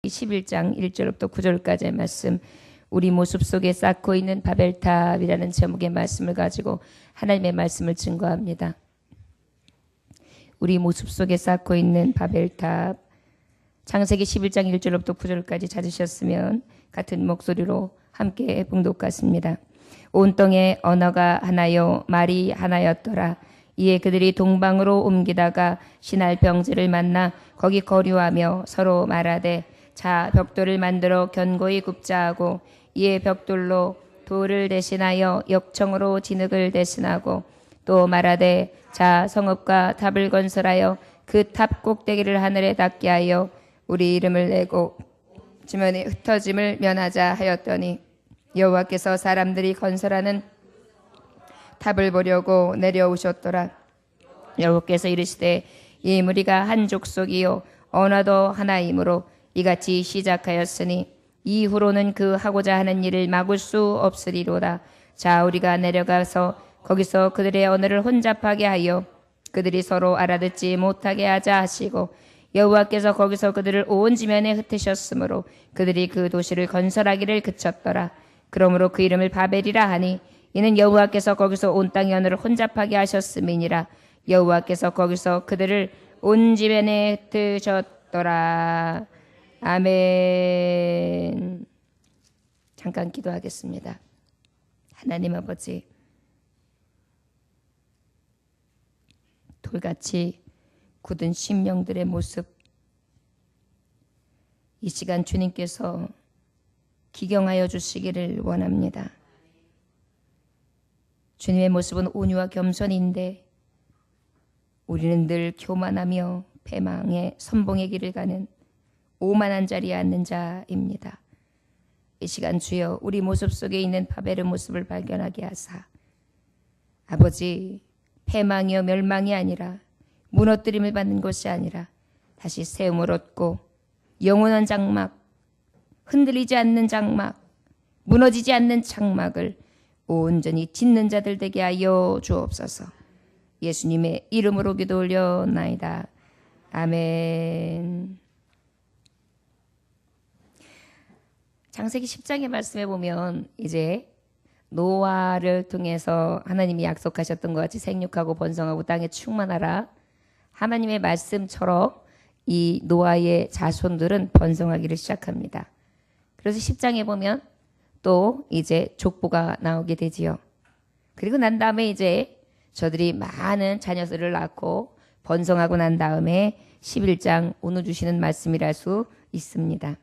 11장 1절부터 9절까지의 말씀, 우리 모습 속에 쌓고 있는 바벨탑이라는 제목의 말씀을 가지고 하나님의 말씀을 증거합니다. 우리 모습 속에 쌓고 있는 바벨탑, 창세기 11장 1절부터 9절까지 찾으셨으면 같은 목소리로 함께 봉독하십니다. 온 땅에 언어가 하나요 말이 하나였더라. 이에 그들이 동방으로 옮기다가 신할 병지를 만나 거기 거류하며 서로 말하되, 자 벽돌을 만들어 견고히 굽자 하고, 이에 벽돌로 돌을 대신하여 역청으로 진흙을 대신하고, 또 말하되, 자 성읍과 탑을 건설하여 그 탑 꼭대기를 하늘에 닿게 하여 우리 이름을 내고 지면에 흩어짐을 면하자 하였더니, 여호와께서 사람들이 건설하는 탑을 보려고 내려오셨더라. 여호와께서 이르시되, 이 무리가 한 족속이요 언어도 하나이므로 이같이 시작하였으니 이후로는 그 하고자 하는 일을 막을 수 없으리로다. 자 우리가 내려가서 거기서 그들의 언어를 혼잡하게 하여 그들이 서로 알아듣지 못하게 하자 하시고, 여호와께서 거기서 그들을 온 지면에 흩으셨으므로 그들이 그 도시를 건설하기를 그쳤더라. 그러므로 그 이름을 바벨이라 하니, 이는 여호와께서 거기서 온 땅의 언어를 혼잡하게 하셨음이니라. 여호와께서 거기서 그들을 온 지면에 흩으셨더라. 아멘. 잠깐 기도하겠습니다. 하나님 아버지, 돌같이 굳은 심령들의 모습, 이 시간 주님께서 기경하여 주시기를 원합니다. 주님의 모습은 온유와 겸손인데 우리는 늘 교만하며 패망의 선봉의 길을 가는 오만한 자리에 앉는 자입니다. 이 시간 주여 우리 모습 속에 있는 바벨의 모습을 발견하게 하사, 아버지 패망이요 멸망이 아니라 무너뜨림을 받는 것이 아니라 다시 세움을 얻고 영원한 장막, 흔들리지 않는 장막, 무너지지 않는 장막을 온전히 짓는 자들 되게 하여 주옵소서. 예수님의 이름으로 기도 올려나이다. 아멘. 창세기 10장의 말씀에 보면 이제 노아를 통해서 하나님이 약속하셨던 것 같이 생육하고 번성하고 땅에 충만하라, 하나님의 말씀처럼 이 노아의 자손들은 번성하기를 시작합니다. 그래서 10장에 보면 또 이제 족보가 나오게 되지요. 그리고 난 다음에 이제 저들이 많은 자녀들을 낳고 번성하고 난 다음에 11장 오늘 주시는 말씀이라 할 수 있습니다.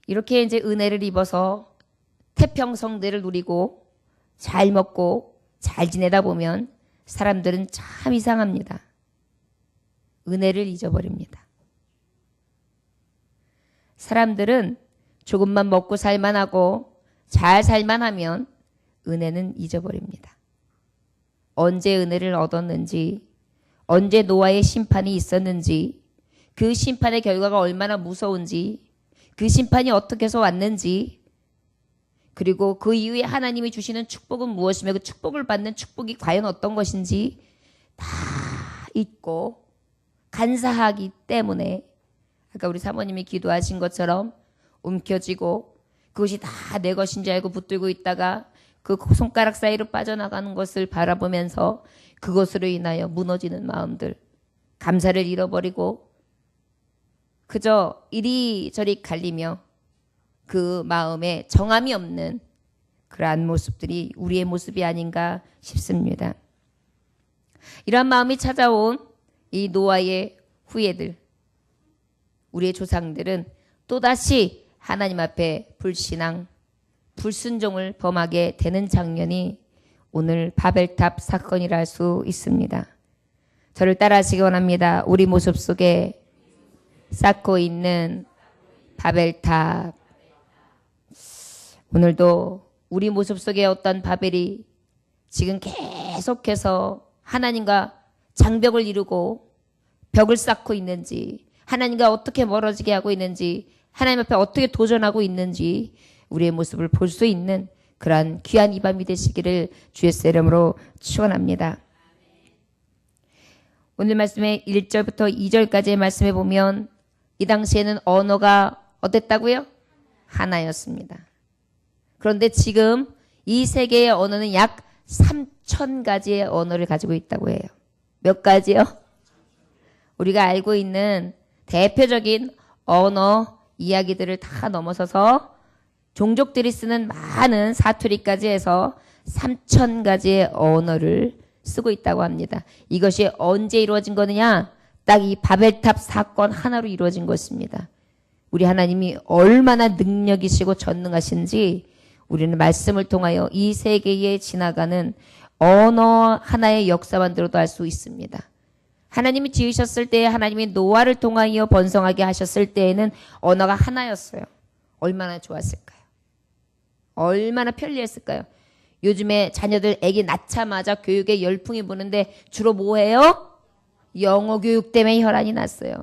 이렇게 이제 은혜를 입어서 태평성대를 누리고 잘 먹고 잘 지내다 보면 사람들은 참 이상합니다. 은혜를 잊어버립니다. 사람들은 조금만 먹고 살만 하고 잘 살만 하면 은혜는 잊어버립니다. 언제 은혜를 얻었는지, 언제 노아의 심판이 있었는지, 그 심판의 결과가 얼마나 무서운지, 그 심판이 어떻게 해서 왔는지, 그리고 그 이후에 하나님이 주시는 축복은 무엇이며 그 축복을 받는 축복이 과연 어떤 것인지 다 잊고 간사하기 때문에, 아까 우리 사모님이 기도하신 것처럼 움켜쥐고 그것이 다 내 것인 줄 알고 붙들고 있다가 그 손가락 사이로 빠져나가는 것을 바라보면서 그것으로 인하여 무너지는 마음들, 감사를 잃어버리고 그저 이리저리 갈리며 그 마음에 정함이 없는 그러한 모습들이 우리의 모습이 아닌가 싶습니다. 이러한 마음이 찾아온 이 노아의 후예들, 우리의 조상들은 또다시 하나님 앞에 불신앙, 불순종을 범하게 되는 장면이 오늘 바벨탑 사건이라 할 수 있습니다. 저를 따라하시기 원합니다. 우리 모습 속에 쌓고 있는 바벨탑. 오늘도 우리 모습 속에 어떤 바벨이 지금 계속해서 하나님과 장벽을 이루고 벽을 쌓고 있는지, 하나님과 어떻게 멀어지게 하고 있는지, 하나님 앞에 어떻게 도전하고 있는지 우리의 모습을 볼 수 있는 그러한 귀한 이 밤이 되시기를 주의 이름으로 축원합니다. 오늘 말씀의 1절부터 2절까지의 말씀에 보면 이 당시에는 언어가 어땠다고요? 하나였습니다. 그런데 지금 이 세계의 언어는 약 3,000가지의 언어를 가지고 있다고 해요. 몇 가지요? 우리가 알고 있는 대표적인 언어 이야기들을 다 넘어서서 종족들이 쓰는 많은 사투리까지 해서 3,000가지의 언어를 쓰고 있다고 합니다. 이것이 언제 이루어진 거느냐? 딱 이 바벨탑 사건 하나로 이루어진 것입니다. 우리 하나님이 얼마나 능력이시고 전능하신지 우리는 말씀을 통하여 이 세계에 지나가는 언어 하나의 역사만 들어도 알 수 있습니다. 하나님이 지으셨을 때 하나님이 노아를 통하여 번성하게 하셨을 때에는 언어가 하나였어요. 얼마나 좋았을까요? 얼마나 편리했을까요? 요즘에 자녀들 애기 낳자마자 교육에 열풍이 부는데 주로 뭐 해요? 영어 교육 때문에 혈안이 났어요.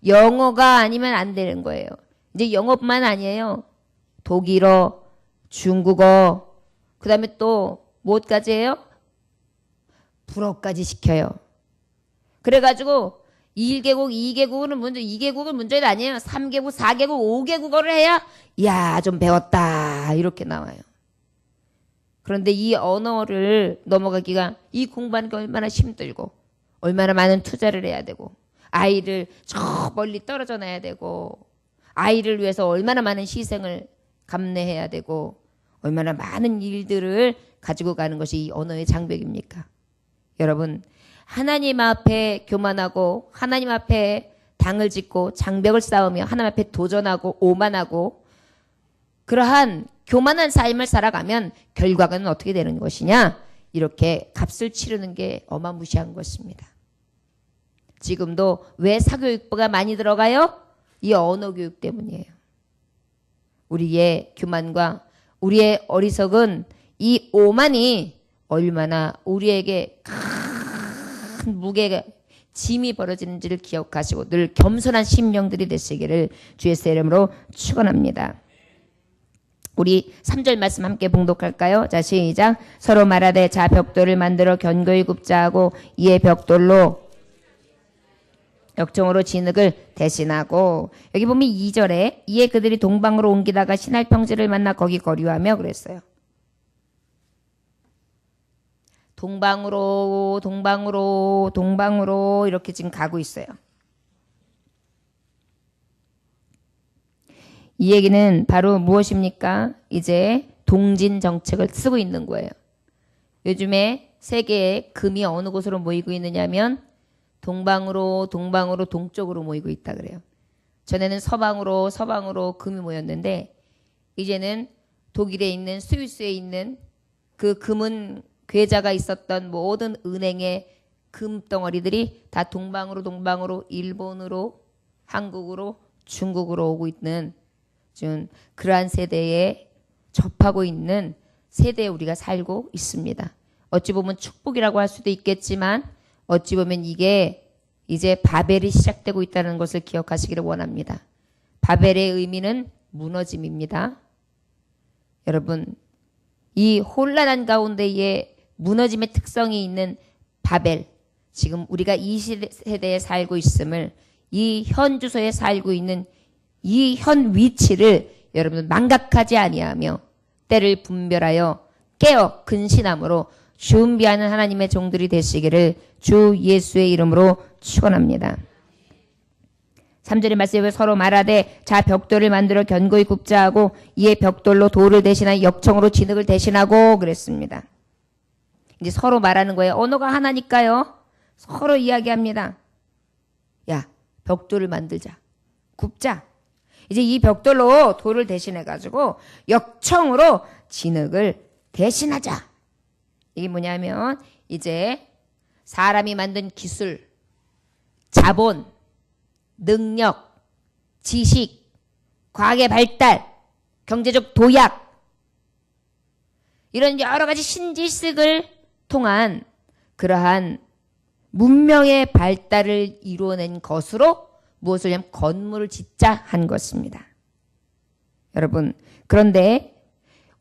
영어가 아니면 안 되는 거예요. 이제 영어뿐만 아니에요. 독일어, 중국어, 그 다음에 또 뭐까지 해요? 불어까지 시켜요. 그래가지고 1개국, 2개국은 문제, 2개국은 문제가 아니에요. 3개국, 4개국, 5개국어를 해야 야, 좀 배웠다 이렇게 나와요. 그런데 이 언어를 넘어가기가 이 공부하는 게 얼마나 힘들고 얼마나 많은 투자를 해야 되고 아이를 저 멀리 떨어져 놔야 되고 아이를 위해서 얼마나 많은 희생을 감내해야 되고 얼마나 많은 일들을 가지고 가는 것이 이 언어의 장벽입니까? 여러분, 하나님 앞에 교만하고 하나님 앞에 당을 짓고 장벽을 쌓으며 하나님 앞에 도전하고 오만하고 그러한 교만한 삶을 살아가면 결과는 어떻게 되는 것이냐? 이렇게 값을 치르는 게 어마무시한 것입니다. 지금도 왜 사교육부가 많이 들어가요? 이 언어교육 때문이에요. 우리의 교만과 우리의 어리석은 이 오만이 얼마나 우리에게 큰 무게가 짐이 벌어지는지를 기억하시고 늘 겸손한 심령들이 되시기를 주의 이름으로 축원합니다. 우리 3절 말씀 함께 봉독할까요? 자, 시작. 서로 말하되 자 벽돌을 만들어 견고히 굽자 하고 이에 벽돌로 역정으로 진흙을 대신하고 여기 보면 2절에 이에 그들이 동방으로 옮기다가 신할 평지를 만나 거기 거류하며 그랬어요. 동방으로 이렇게 지금 가고 있어요. 이 얘기는 바로 무엇입니까? 이제 동진 정책을 쓰고 있는 거예요. 요즘에 세계에 금이 어느 곳으로 모이고 있느냐면 동방으로 동쪽으로 모이고 있다 그래요. 전에는 서방으로 금이 모였는데 이제는 독일에 있는 스위스에 있는 그 금은 괴자가 있었던 모든 은행의 금덩어리들이 다 동방으로 일본으로 한국으로 중국으로 오고 있는 좀 그러한 세대에 접하고 있는 세대에 우리가 살고 있습니다. 어찌 보면 축복이라고 할 수도 있겠지만 어찌 보면 이게 이제 바벨이 시작되고 있다는 것을 기억하시기를 원합니다. 바벨의 의미는 무너짐입니다. 여러분, 이 혼란한 가운데에 무너짐의 특성이 있는 바벨, 지금 우리가 이 세대에 살고 있음을 이 현 주소에 살고 있는 이 현 위치를 여러분 망각하지 아니하며 때를 분별하여 깨어 근신함으로 준비하는 하나님의 종들이 되시기를 주 예수의 이름으로 축원합니다. 3절의 말씀에 서로 말하되 자 벽돌을 만들어 견고히 굽자 하고 이에 벽돌로 돌을 대신하여 역청으로 진흙을 대신하고 그랬습니다. 이제 서로 말하는 거예요. 언어가 하나니까요. 서로 이야기합니다. 야, 벽돌을 만들자. 굽자. 이제 이 벽돌로 돌을 대신해가지고 역청으로 진흙을 대신하자. 이게 뭐냐면 이제 사람이 만든 기술, 자본, 능력, 지식, 과학의 발달, 경제적 도약 이런 여러 가지 신지식을 통한 그러한 문명의 발달을 이루어낸 것으로 무엇을 하면 건물을 짓자 한 것입니다. 여러분, 그런데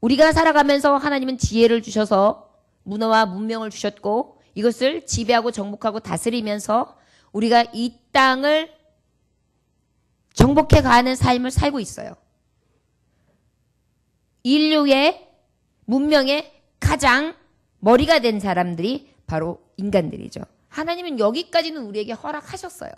우리가 살아가면서 하나님은 지혜를 주셔서 문화와 문명을 주셨고 이것을 지배하고 정복하고 다스리면서 우리가 이 땅을 정복해 가는 삶을 살고 있어요. 인류의 문명의 가장 머리가 된 사람들이 바로 인간들이죠. 하나님은 여기까지는 우리에게 허락하셨어요.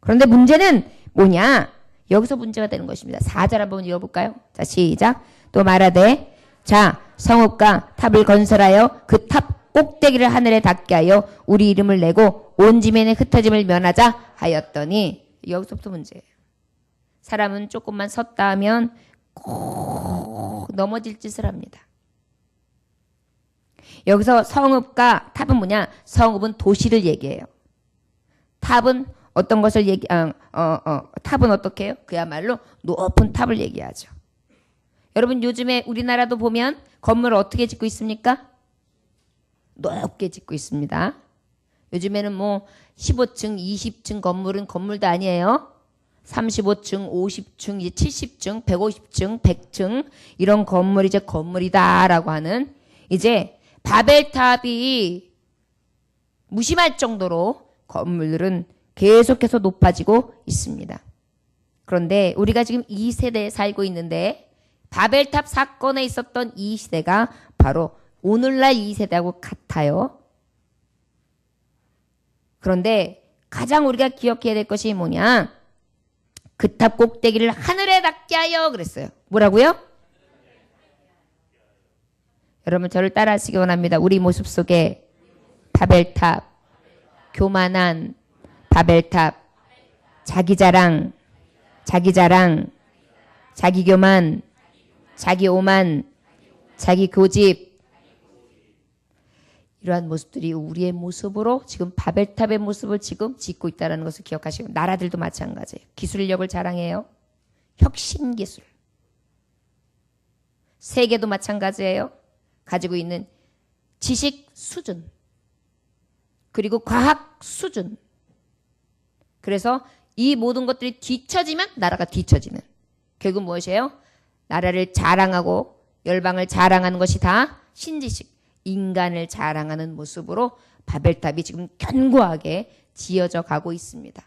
그런데 문제는 뭐냐? 여기서 문제가 되는 것입니다. 4절 한번 읽어볼까요? 자, 시작. 또 말하되 자, 성읍과 탑을 건설하여 그 탑 꼭대기를 하늘에 닿게 하여 우리 이름을 내고 온 지면의 흩어짐을 면하자 하였더니 여기서부터 문제예요. 사람은 조금만 섰다 하면 꼭 넘어질 짓을 합니다. 여기서 성읍과 탑은 뭐냐? 성읍은 도시를 얘기해요. 탑은 어떤 것을 탑은 어떻게 해요? 그야말로 높은 탑을 얘기하죠. 여러분 요즘에 우리나라도 보면 건물을 어떻게 짓고 있습니까? 높게 짓고 있습니다. 요즘에는 뭐 15층, 20층 건물은 건물도 아니에요. 35층, 50층, 이제 70층, 150층, 100층 이런 건물이 이제 건물이다라고 하는 이제 바벨탑이 무심할 정도로 건물들은 계속해서 높아지고 있습니다. 그런데 우리가 지금 이 세대에 살고 있는데 바벨탑 사건에 있었던 이 시대가 바로 오늘날 이 세대하고 같아요. 그런데 가장 우리가 기억해야 될 것이 뭐냐? 그 탑 꼭대기를 하늘에 닿게 하여 그랬어요. 뭐라고요? 여러분 저를 따라 하시기 원합니다. 우리 모습 속에 바벨탑, 교만한 바벨탑, 자기 자랑, 자기 교만, 자기 오만, 자기 고집 이러한 모습들이 우리의 모습으로 지금 바벨탑의 모습을 지금 짓고 있다는 것을 기억하시고 나라들도 마찬가지예요. 기술력을 자랑해요. 혁신 기술. 세계도 마찬가지예요. 가지고 있는 지식 수준 그리고 과학 수준. 그래서 이 모든 것들이 뒤처지면 나라가 뒤처지는. 결국 무엇이에요? 나라를 자랑하고 열방을 자랑하는 것이 다 신지식, 인간을 자랑하는 모습으로 바벨탑이 지금 견고하게 지어져 가고 있습니다.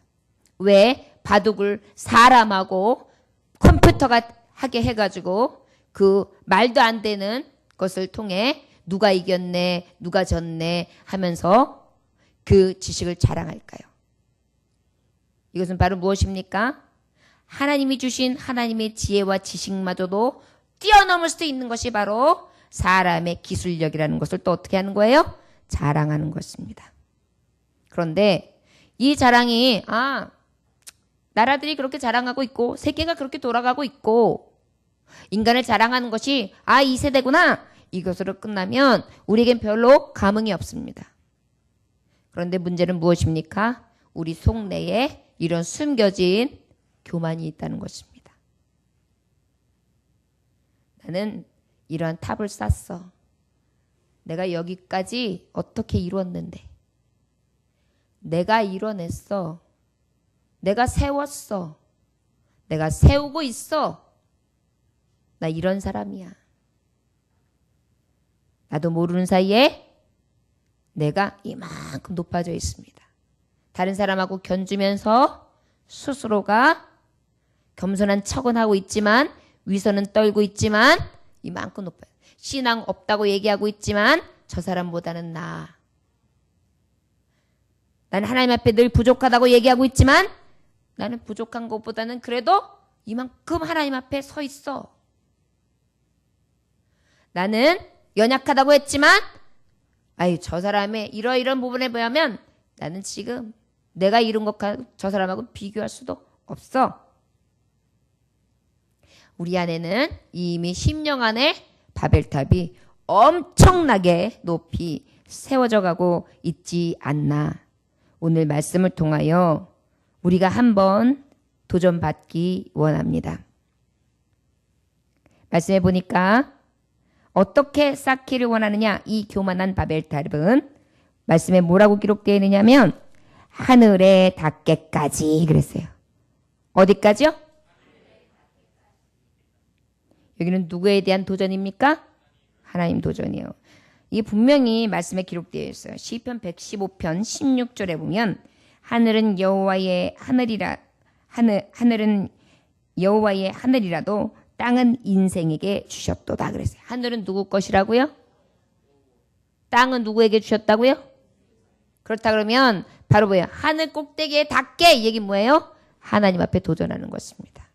왜? 바둑을 사람하고 컴퓨터가 하게 해가지고 그 말도 안 되는 것을 통해 누가 이겼네, 누가 졌네 하면서 그 지식을 자랑할까요? 이것은 바로 무엇입니까? 하나님이 주신 하나님의 지혜와 지식마저도 뛰어넘을 수도 있는 것이 바로 사람의 기술력이라는 것을 또 어떻게 하는 거예요? 자랑하는 것입니다. 그런데 이 자랑이 나라들이 그렇게 자랑하고 있고 세계가 그렇게 돌아가고 있고 인간을 자랑하는 것이 이 세대구나 이것으로 끝나면 우리에겐 별로 감흥이 없습니다. 그런데 문제는 무엇입니까? 우리 속내에 이런 숨겨진 교만이 있다는 것입니다. 나는 이러한 탑을 쌓았어. 내가 여기까지 어떻게 이루었는데. 내가 이뤄냈어. 내가 세웠어. 내가 세우고 있어. 나 이런 사람이야. 나도 모르는 사이에 내가 이만큼 높아져 있습니다. 다른 사람하고 견주면서 스스로가 겸손한 척은 하고 있지만 위선은 떨고 있지만 이만큼 높아요. 신앙 없다고 얘기하고 있지만 저 사람보다는 나아. 나는 하나님 앞에 늘 부족하다고 얘기하고 있지만 나는 부족한 것보다는 그래도 이만큼 하나님 앞에 서 있어. 나는 연약하다고 했지만 저 사람의 이러이런 부분에 보면 나는 지금 내가 이룬 것과 저 사람하고 비교할 수도 없어. 우리 안에는 이미 심령 안에 바벨탑이 엄청나게 높이 세워져 가고 있지 않나. 오늘 말씀을 통하여 우리가 한번 도전받기 원합니다. 말씀해 보니까 어떻게 쌓기를 원하느냐? 이 교만한 바벨탑은 말씀에 뭐라고 기록되어 있느냐면 하늘에 닿게까지 그랬어요. 어디까지요? 여기는 누구에 대한 도전입니까? 하나님 도전이에요. 이게 분명히 말씀에 기록되어 있어요. 시편 115편 16절에 보면 하늘은 여호와의 하늘은 여호와의 하늘이라도 땅은 인생에게 주셨도다 그랬어요. 하늘은 누구 것이라고요? 땅은 누구에게 주셨다고요? 그렇다 그러면 바로 뭐예요? 하늘 꼭대기에 닿게 이 얘기 뭐예요? 하나님 앞에 도전하는 것입니다.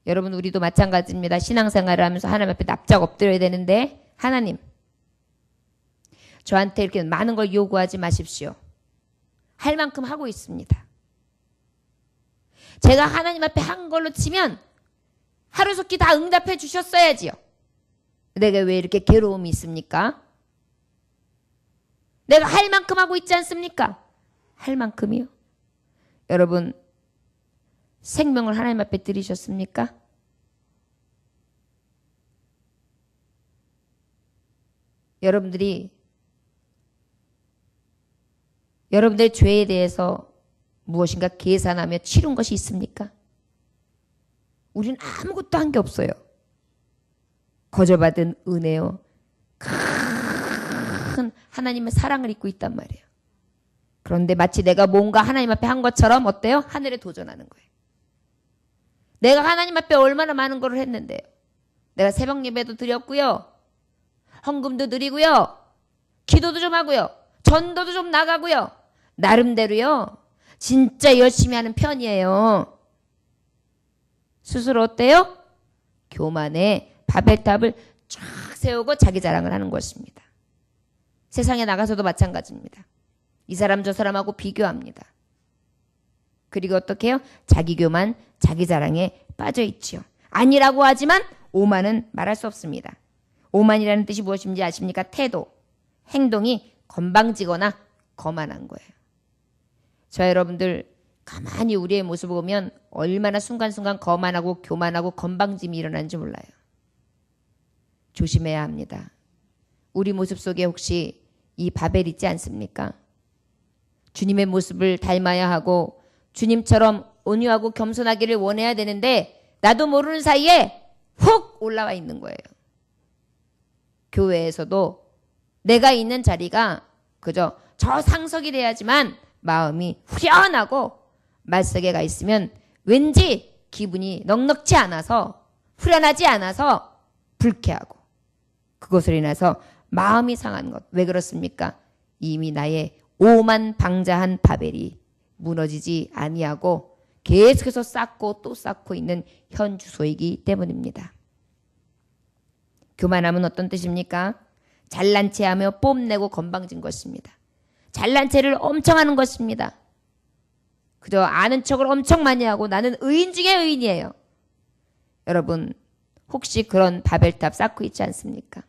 여러분 우리도 마찬가지입니다. 신앙생활을 하면서 하나님 앞에 납작 엎드려야 되는데 하나님 저한테 이렇게 많은 걸 요구하지 마십시오. 할 만큼 하고 있습니다. 제가 하나님 앞에 한 걸로 치면 하루속히 다 응답해 주셨어야지요. 내가 왜 이렇게 괴로움이 있습니까? 내가 할 만큼 하고 있지 않습니까? 할 만큼이요. 여러분 생명을 하나님 앞에 드리셨습니까? 여러분들의 죄에 대해서 무엇인가 계산하며 치른 것이 있습니까? 우리는 아무것도 한 게 없어요. 거저받은 은혜요. 큰 하나님의 사랑을 입고 있단 말이에요. 그런데 마치 내가 뭔가 하나님 앞에 한 것처럼 어때요? 하늘에 도전하는 거예요. 내가 하나님 앞에 얼마나 많은 걸 했는데요. 내가 새벽 예배도 드렸고요. 헌금도 드리고요. 기도도 좀 하고요. 전도도 좀 나가고요. 나름대로요. 진짜 열심히 하는 편이에요. 스스로 어때요? 교만의 바벨탑을 쫙 세우고 자기 자랑을 하는 것입니다. 세상에 나가서도 마찬가지입니다. 이 사람 저 사람하고 비교합니다. 그리고 어떻게 해요? 자기 교만, 자기 자랑에 빠져 있지요. 아니라고 하지만 오만은 말할 수 없습니다. 오만이라는 뜻이 무엇인지 아십니까? 태도, 행동이 건방지거나 거만한 거예요. 저 여러분들 가만히 우리의 모습을 보면 얼마나 순간순간 거만하고 교만하고 건방짐이 일어나는지 몰라요. 조심해야 합니다. 우리 모습 속에 혹시 이 바벨 있지 않습니까? 주님의 모습을 닮아야 하고 주님처럼 온유하고 겸손하기를 원해야 되는데 나도 모르는 사이에 훅 올라와 있는 거예요. 교회에서도 내가 있는 자리가 그저 저 상석이 돼야지만 마음이 후련하고 말석에 가 있으면 왠지 기분이 넉넉지 않아서 후련하지 않아서 불쾌하고 그것으로 인해서 마음이 상한 것. 왜 그렇습니까? 이미 나의 오만방자한 바벨이 무너지지 아니하고 계속해서 쌓고 또 쌓고 있는 현 주소이기 때문입니다. 교만함은 어떤 뜻입니까? 잘난 체하며 뽐내고 건방진 것입니다. 잘난 체를 엄청 하는 것입니다. 그저 아는 척을 엄청 많이 하고 나는 의인 중에 의인이에요. 여러분 혹시 그런 바벨탑 쌓고 있지 않습니까?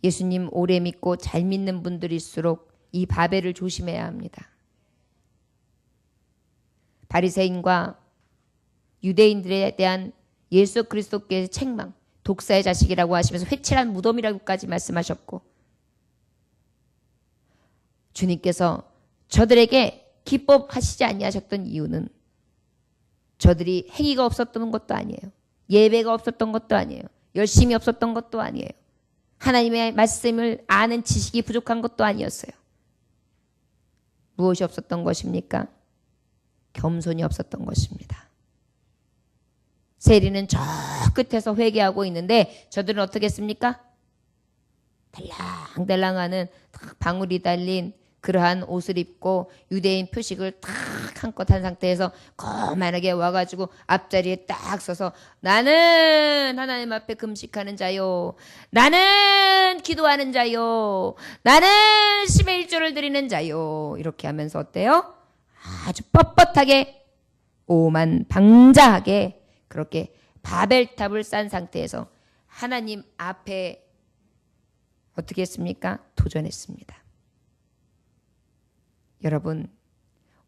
예수님 오래 믿고 잘 믿는 분들일수록 이 바벨을 조심해야 합니다. 바리새인과 유대인들에 대한 예수 그리스도께의 책망, 독사의 자식이라고 하시면서 회칠한 무덤이라고까지 말씀하셨고 주님께서 저들에게 기법하시지 아니하셨던 이유는 저들이 행위가 없었던 것도 아니에요. 예배가 없었던 것도 아니에요. 열심히 없었던 것도 아니에요. 하나님의 말씀을 아는 지식이 부족한 것도 아니었어요. 무엇이 없었던 것입니까? 겸손이 없었던 것입니다. 세리는 저 끝에서 회개하고 있는데 저들은 어떻게 했습니까? 달랑달랑하는 방울이 달린 그러한 옷을 입고 유대인 표식을 탁 한껏 한 상태에서 거만하게 와가지고 앞자리에 딱 서서 나는 하나님 앞에 금식하는 자요. 나는 기도하는 자요. 나는 10의 1조를 드리는 자요. 이렇게 하면서 어때요? 아주 뻣뻣하게 오만방자하게 그렇게 바벨탑을 쌓은 상태에서 하나님 앞에 어떻게 했습니까? 도전했습니다. 여러분,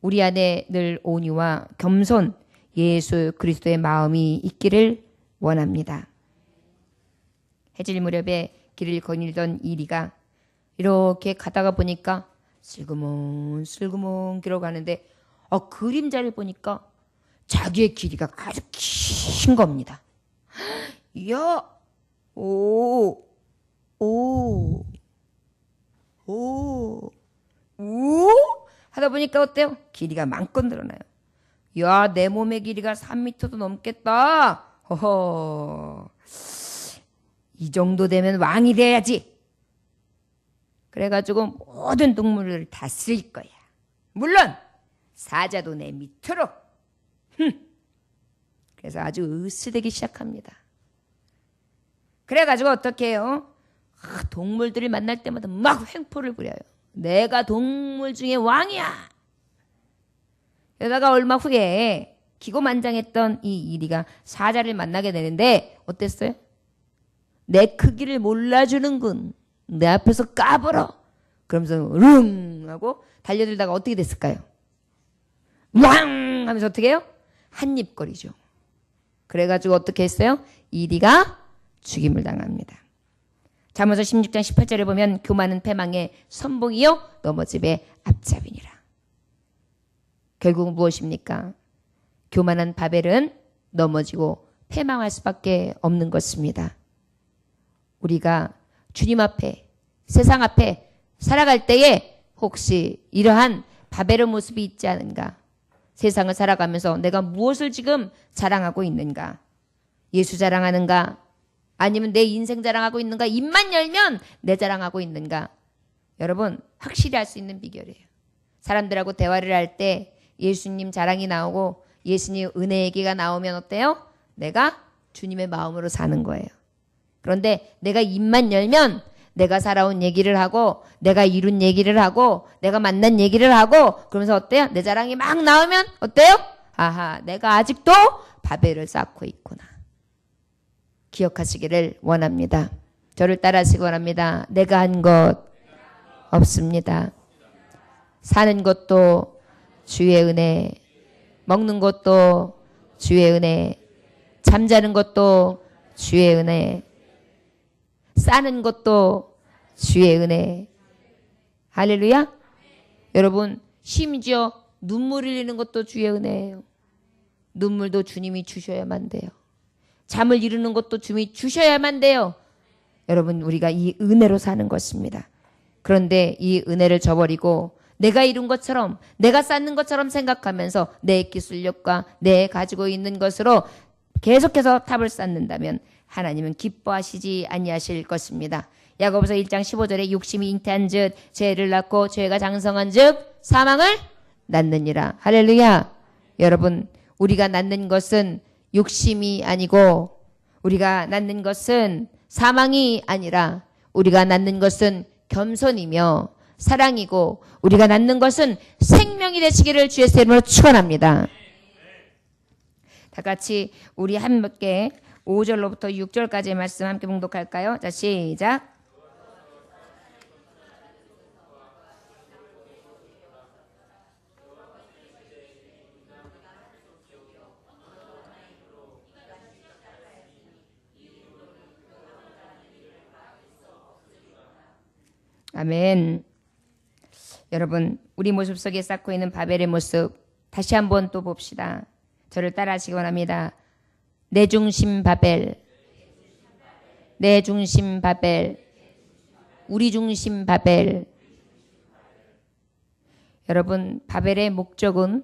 우리 안에 늘 온유와 겸손, 예수 그리스도의 마음이 있기를 원합니다. 해질 무렵에 길을 거닐던 이리가 이렇게 가다가 보니까 슬그멍슬그멍 길어가는데 그림자를 보니까 자기의 길이가 아주 긴 겁니다. 이야, 오, 하다 보니까 어때요? 길이가 많고 늘어나요. 야, 내 몸의 길이가 3m도 넘겠다. 허허. 이 정도 되면 왕이 돼야지. 그래가지고 모든 동물을 다 쓸 거야. 물론 사자도 내 밑으로. 그래서 아주 으스대기 시작합니다. 그래가지고 어떻게 해요? 동물들을 만날 때마다 막 횡포를 부려요. 내가 동물 중에 왕이야. 그러다가 얼마 후에 기고만장했던 이 이리가 사자를 만나게 되는데 어땠어요? 내 크기를 몰라주는군. 내 앞에서 까불어. 그러면서 릉 하고 달려들다가 어떻게 됐을까요? 왕 하면서 어떻게 해요? 한입거리죠. 그래가지고 어떻게 했어요? 이리가 죽임을 당합니다. 잠언서 16장 18절에 보면 교만은 패망의 선봉이요 넘어짐의 앞잡이니라. 결국 무엇입니까? 교만한 바벨은 넘어지고 패망할 수밖에 없는 것입니다. 우리가 주님 앞에 세상 앞에 살아갈 때에 혹시 이러한 바벨의 모습이 있지 않은가? 세상을 살아가면서 내가 무엇을 지금 자랑하고 있는가? 예수 자랑하는가? 아니면 내 인생 자랑하고 있는가? 입만 열면 내 자랑하고 있는가? 여러분 확실히 알 수 있는 비결이에요. 사람들하고 대화를 할 때 예수님 자랑이 나오고 예수님 은혜 얘기가 나오면 어때요? 내가 주님의 마음으로 사는 거예요. 그런데 내가 입만 열면 내가 살아온 얘기를 하고 내가 이룬 얘기를 하고 내가 만난 얘기를 하고 그러면서 어때요? 내 자랑이 막 나오면 어때요? 아하, 내가 아직도 바벨을 쌓고 있구나. 기억하시기를 원합니다. 저를 따라하시기 원합니다. 내가 한 것 없습니다. 사는 것도 주의 은혜, 먹는 것도 주의 은혜, 잠자는 것도 주의 은혜, 싸는 것도 주의 은혜. 할렐루야. 여러분 심지어 눈물 흘리는 것도 주의 은혜예요. 눈물도 주님이 주셔야만 돼요. 잠을 이루는 것도 주님이 주셔야만 돼요. 여러분 우리가 이 은혜로 사는 것입니다. 그런데 이 은혜를 저버리고 내가 이룬 것처럼 내가 쌓는 것처럼 생각하면서 내 기술력과 내 가지고 있는 것으로 계속해서 탑을 쌓는다면 하나님은 기뻐하시지 아니하실 것입니다. 야고보서 1장 15절에 욕심이 잉태한 즉 죄를 낳고 죄가 장성한 즉 사망을 낳느니라. 할렐루야. 여러분 우리가 낳는 것은 욕심이 아니고 우리가 낳는 것은 사망이 아니라 우리가 낳는 것은 겸손이며 사랑이고 우리가 낳는 것은 생명이 되시기를 주의 이름으로 축원합니다. 다 같이 우리 함께 5절로부터 6절까지의 말씀 함께 봉독할까요? 자, 시작. 아멘. 여러분 우리 모습 속에 쌓고 있는 바벨의 모습 다시 한번 또 봅시다. 저를 따라하시기 원합니다. 내 중심 바벨, 내 중심 바벨, 우리 중심 바벨. 여러분 바벨의 목적은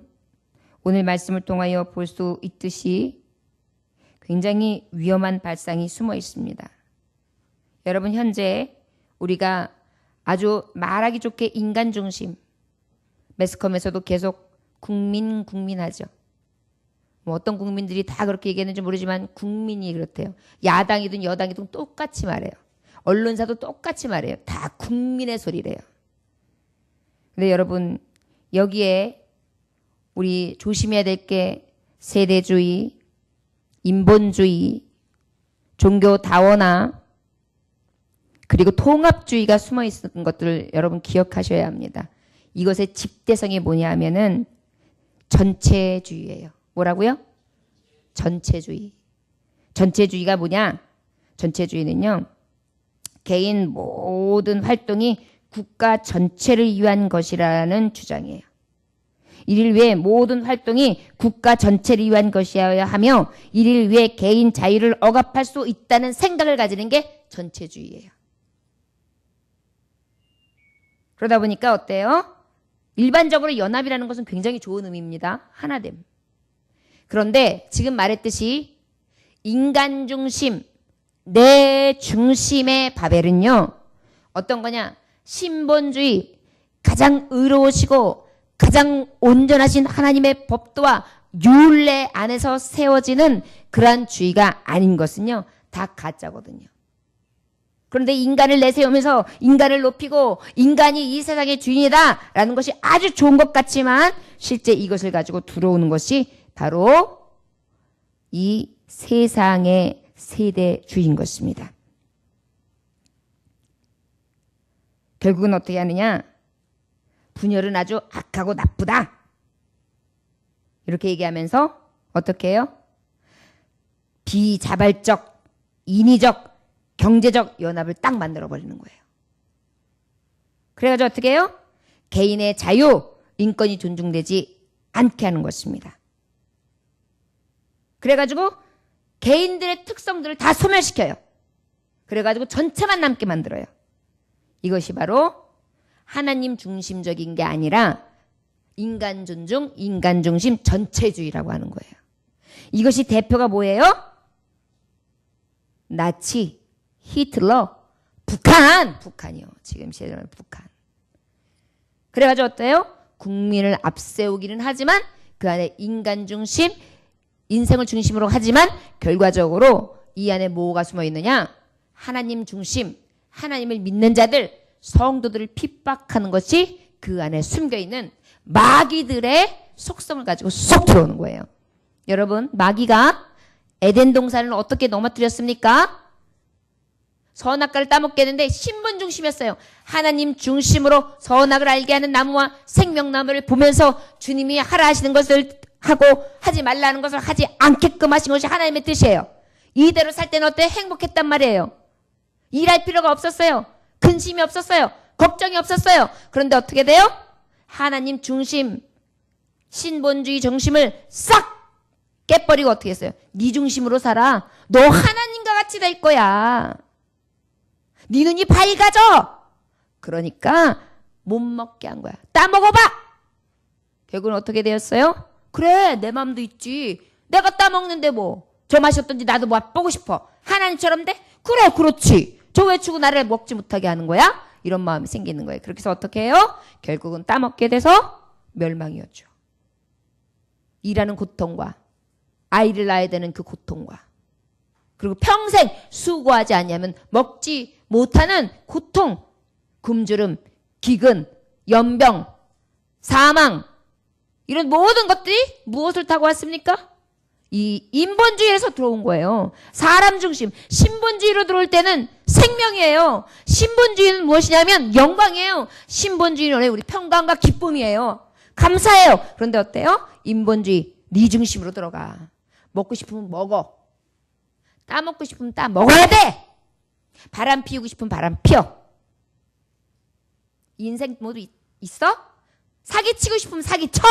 오늘 말씀을 통하여 볼 수 있듯이 굉장히 위험한 발상이 숨어 있습니다. 여러분 현재 우리가 아주 말하기 좋게 인간 중심, 매스컴에서도 계속 국민하죠. 뭐 어떤 국민들이 다 그렇게 얘기했는지 모르지만 국민이 그렇대요. 야당이든 여당이든 똑같이 말해요. 언론사도 똑같이 말해요. 다 국민의 소리래요. 근데 여러분 여기에 우리 조심해야 될 게 세대주의, 인본주의, 종교 다원화 그리고 통합주의가 숨어 있는 것들을 여러분 기억하셔야 합니다. 이것의 집대성이 뭐냐 하면은 전체주의예요. 뭐라고요? 전체주의. 전체주의가 뭐냐? 전체주의는요. 개인 모든 활동이 국가 전체를 위한 것이라는 주장이에요. 이를 위해 모든 활동이 국가 전체를 위한 것이어야 하며 이를 위해 개인 자유를 억압할 수 있다는 생각을 가지는 게 전체주의예요. 그러다 보니까 어때요? 일반적으로 연합이라는 것은 굉장히 좋은 의미입니다. 하나됨. 그런데 지금 말했듯이 인간 중심, 내 중심의 바벨은요. 어떤 거냐? 신본주의, 가장 의로우시고 가장 온전하신 하나님의 법도와 율례 안에서 세워지는 그러한 주의가 아닌 것은요. 다 가짜거든요. 그런데 인간을 내세우면서 인간을 높이고 인간이 이 세상의 주인이다 라는 것이 아주 좋은 것 같지만 실제 이것을 가지고 들어오는 것이 바로 이 세상의 세대주의인 것입니다. 결국은 어떻게 하느냐? 분열은 아주 악하고 나쁘다. 이렇게 얘기하면서 어떻게 해요? 비자발적, 인위적, 경제적 연합을 딱 만들어버리는 거예요. 그래가지고 어떻게 해요? 개인의 자유, 인권이 존중되지 않게 하는 것입니다. 그래가지고 개인들의 특성들을 다 소멸시켜요. 그래가지고 전체만 남게 만들어요. 이것이 바로 하나님 중심적인 게 아니라 인간 존중, 인간 중심 전체주의라고 하는 거예요. 이것이 대표가 뭐예요? 나치, 히틀러, 북한이요. 지금 시대는 북한. 그래가지고 어때요? 국민을 앞세우기는 하지만 그 안에 인간 중심, 인생을 중심으로 하지만 결과적으로 이 안에 뭐가 숨어 있느냐? 하나님 중심, 하나님을 믿는 자들, 성도들을 핍박하는 것이 그 안에 숨겨있는 마귀들의 속성을 가지고 쏙 들어오는 거예요. 여러분, 마귀가 에덴 동산을 어떻게 넘어뜨렸습니까? 선악과를 따먹게 했는데 신분 중심이었어요. 하나님 중심으로 선악을 알게 하는 나무와 생명나무를 보면서 주님이 하라 하시는 것을 하고 하지 말라는 것을 하지 않게끔 하신 것이 하나님의 뜻이에요. 이대로 살 때는 어때? 행복했단 말이에요. 일할 필요가 없었어요. 근심이 없었어요. 걱정이 없었어요. 그런데 어떻게 돼요? 하나님 중심, 신본주의 중심을 싹 깨버리고 어떻게 했어요? 네 중심으로 살아. 너 하나님과 같이 될 거야. 네 눈이 밝아져. 그러니까 못 먹게 한 거야. 따먹어봐. 결국은 어떻게 되었어요? 그래, 내 마음도 있지. 내가 따먹는데 뭐. 저 맛이 어떤지 나도 맛보고 싶어. 하나님처럼 돼? 그래, 그렇지. 저 왜 주고 나를 먹지 못하게 하는 거야? 이런 마음이 생기는 거예요. 그렇게 해서 어떻게 해요? 결국은 따먹게 돼서 멸망이었죠. 일하는 고통과 아이를 낳아야 되는 그 고통과 그리고 평생 수고하지 않으면 먹지 못하는 고통, 굶주름, 기근, 연병, 사망 이런 모든 것들이 무엇을 타고 왔습니까? 이 인본주의에서 들어온 거예요. 사람 중심, 신본주의로 들어올 때는 생명이에요. 신본주의는 무엇이냐면 영광이에요. 신본주의는 우리 평강과 기쁨이에요. 감사해요. 그런데 어때요? 인본주의, 네 중심으로 들어가. 먹고 싶으면 먹어. 따먹고 싶으면 따먹어야 돼. 바람 피우고 싶으면 바람 피워. 인생 모두 있어? 사기치고 싶으면 사기쳐.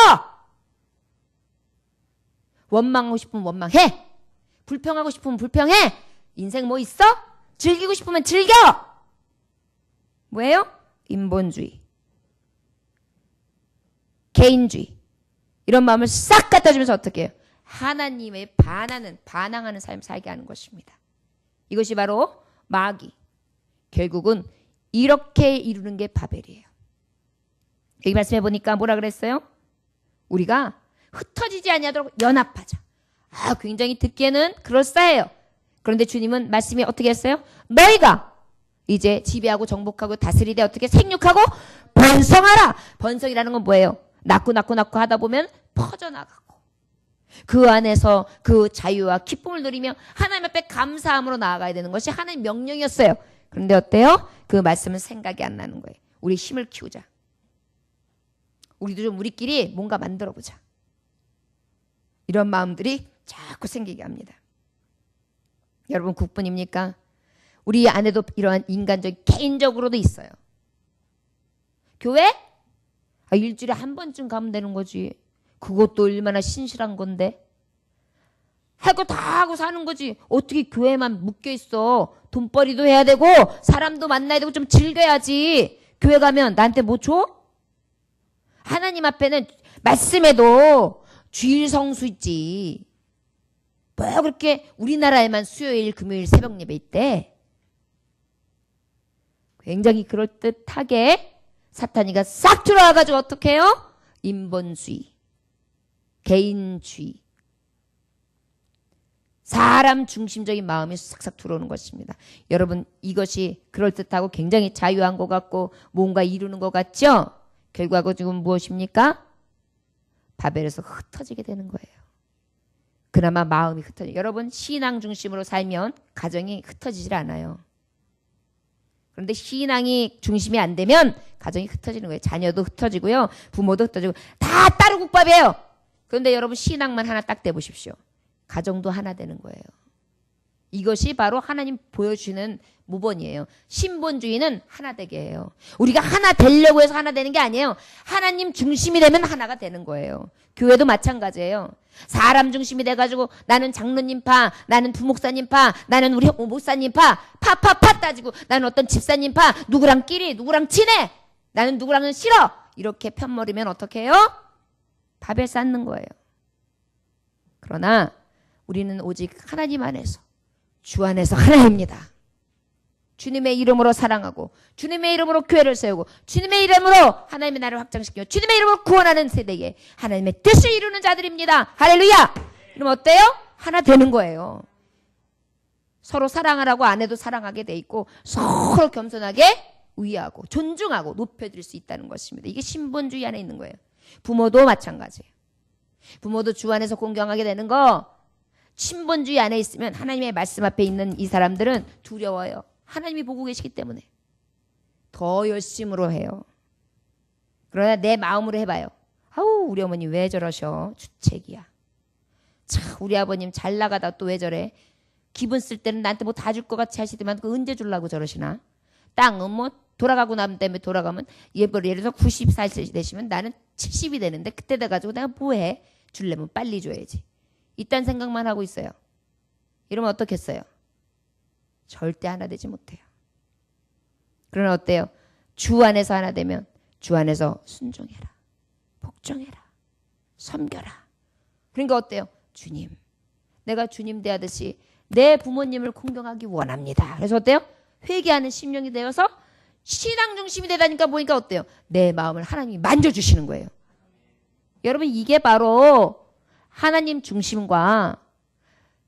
원망하고 싶으면 원망해. 불평하고 싶으면 불평해. 인생 뭐 있어? 즐기고 싶으면 즐겨. 뭐예요? 인본주의, 개인주의 이런 마음을 싹 갖다 주면서 어떻게 해요? 하나님의 반항하는 삶을 살게 하는 것입니다. 이것이 바로 마귀. 결국은 이렇게 이루는 게 바벨이에요. 여기 말씀해 보니까 뭐라 그랬어요? 우리가 흩어지지 아니하도록 연합하자. 굉장히 듣기에는 그럴싸해요. 그런데 주님은 말씀이 어떻게 했어요? 너희가 이제 지배하고 정복하고 다스리되 어떻게 생육하고 번성하라. 번성이라는 건 뭐예요? 낳고 하다 보면 퍼져나가고 그 안에서 그 자유와 기쁨을 누리며 하나님 앞에 감사함으로 나아가야 되는 것이 하나님의 명령이었어요. 그런데 어때요? 그 말씀은 생각이 안 나는 거예요. 우리 힘을 키우자. 우리도 좀 우리끼리 뭔가 만들어보자. 이런 마음들이 자꾸 생기게 합니다. 여러분 국분입니까? 우리 안에도 이러한 인간적 개인적으로도 있어요. 교회? 일주일에 한 번쯤 가면 되는 거지. 그것도 얼마나 신실한 건데. 할 거 다 하고 사는 거지. 어떻게 교회만 묶여 있어. 돈벌이도 해야 되고 사람도 만나야 되고 좀 즐겨야지. 교회 가면 나한테 뭐 줘? 하나님 앞에는 말씀에도 주일 성수 있지. 뭐 그렇게 우리나라에만 수요일, 금요일 새벽 예배 있대. 굉장히 그럴듯하게 사탄이가 싹 들어와가지고 어떻게 해요? 인본주의, 개인주의, 사람 중심적인 마음이 싹싹 들어오는 것입니다. 여러분 이것이 그럴듯하고 굉장히 자유한 것 같고 뭔가 이루는 것 같죠? 결과가 지금 무엇입니까? 바벨에서 흩어지게 되는 거예요. 그나마 마음이 흩어지죠. 여러분 신앙 중심으로 살면 가정이 흩어지질 않아요. 그런데 신앙이 중심이 안 되면 가정이 흩어지는 거예요. 자녀도 흩어지고요. 부모도 흩어지고 다 따로 국밥이에요. 그런데 여러분 신앙만 하나 딱 떼보십시오. 가정도 하나 되는 거예요. 이것이 바로 하나님 보여주시는 모본이에요. 신본주의는 하나 되게 해요. 우리가 하나 되려고 해서 하나 되는 게 아니에요. 하나님 중심이 되면 하나가 되는 거예요. 교회도 마찬가지예요. 사람 중심이 돼가지고 나는 장로님파, 나는 부목사님파, 나는 우리 목사님파, 파파파 따지고 나는 어떤 집사님파, 누구랑 끼리, 누구랑 친해, 나는 누구랑은 싫어. 이렇게 편머리면 어떻게 해요? 바벨 쌓는 거예요. 그러나 우리는 오직 하나님 안에서 주 안에서 하나입니다. 주님의 이름으로 사랑하고 주님의 이름으로 교회를 세우고 주님의 이름으로 하나님의 나라를 확장시키고 주님의 이름으로 구원하는 세대에 하나님의 뜻을 이루는 자들입니다. 할렐루야. 그럼 어때요? 하나 되는 거예요. 서로 사랑하라고 안 해도 사랑하게 돼 있고 서로 겸손하게 위하고 존중하고 높여드릴 수 있다는 것입니다. 이게 신본주의 안에 있는 거예요. 부모도 마찬가지예요. 부모도 주 안에서 공경하게 되는 거 신본주의 안에 있으면 하나님의 말씀 앞에 있는 이 사람들은 두려워요. 하나님이 보고 계시기 때문에 더 열심으로 해요. 그러나 내 마음으로 해봐요. 아우 우리 어머니 왜 저러셔? 주책이야. 참 우리 아버님 잘 나가다 또 왜 저래? 기분 쓸 때는 나한테 뭐 다 줄 것 같이 하시더만 그 언제 주려고 저러시나? 땅은 뭐 돌아가고 난 다음에 돌아가면 예를 들어서 90살 되시면 나는 70이 되는데 그때 돼가지고 내가 뭐해? 줄려면 빨리 줘야지. 이딴 생각만 하고 있어요. 이러면 어떻겠어요? 절대 하나 되지 못해요. 그러나 어때요? 주 안에서 하나 되면 주 안에서 순종해라. 복종해라. 섬겨라. 그러니까 어때요? 주님. 내가 주님 대하듯이 내 부모님을 공경하기 원합니다. 그래서 어때요? 회개하는 심령이 되어서 신앙 중심이 되다니까 보니까 어때요? 내 마음을 하나님이 만져주시는 거예요. 여러분 이게 바로 하나님 중심과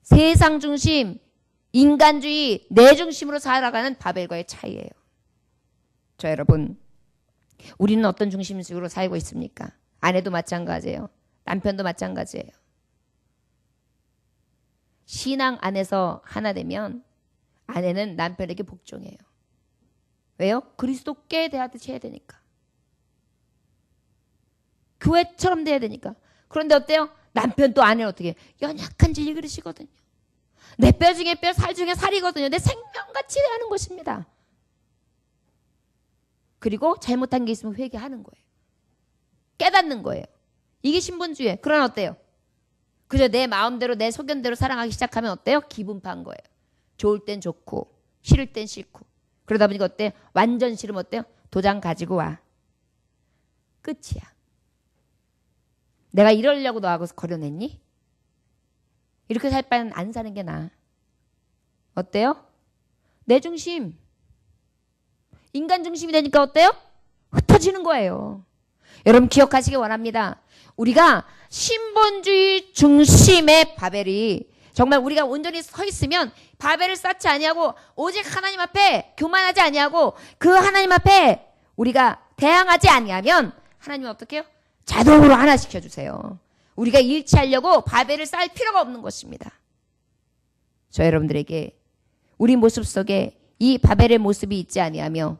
세상 중심, 인간주의, 내 중심으로 살아가는 바벨과의 차이예요. 저 여러분, 우리는 어떤 중심식으로 살고 있습니까? 아내도 마찬가지예요. 남편도 마찬가지예요. 신앙 안에서 하나 되면 아내는 남편에게 복종해요. 왜요? 그리스도께 대하듯이 해야 되니까. 교회처럼 돼야 되니까. 그런데 어때요? 남편 또 아내는 어떻게 해요? 연약한 진리 그러시거든요. 내 뼈 중에 뼈, 살 중에 살이거든요. 내 생명같이 대하는 것입니다. 그리고 잘못한 게 있으면 회개하는 거예요. 깨닫는 거예요. 이게 신본주의. 그러나 어때요? 그저 내 마음대로 내 소견대로 사랑하기 시작하면 어때요? 기분파인 거예요. 좋을 땐 좋고 싫을 땐 싫고. 그러다 보니까 어때요? 완전 싫으면 어때요? 도장 가지고 와. 끝이야. 내가 이러려고 너하고 거려냈니? 이렇게 살 바에는 안 사는 게 나아. 어때요? 내 중심. 인간 중심이 되니까 어때요? 흩어지는 거예요. 여러분 기억하시기 원합니다. 우리가 신본주의 중심의 바벨이 정말 우리가 온전히 서 있으면 바벨을 쌓지 아니하고 오직 하나님 앞에 교만하지 아니하고 그 하나님 앞에 우리가 대항하지 아니하면 하나님은 어떻게 해요? 자동으로 하나 시켜주세요. 우리가 일치하려고 바벨을 쌓을 필요가 없는 것입니다. 저 여러분들에게 우리 모습 속에 이 바벨의 모습이 있지 아니하며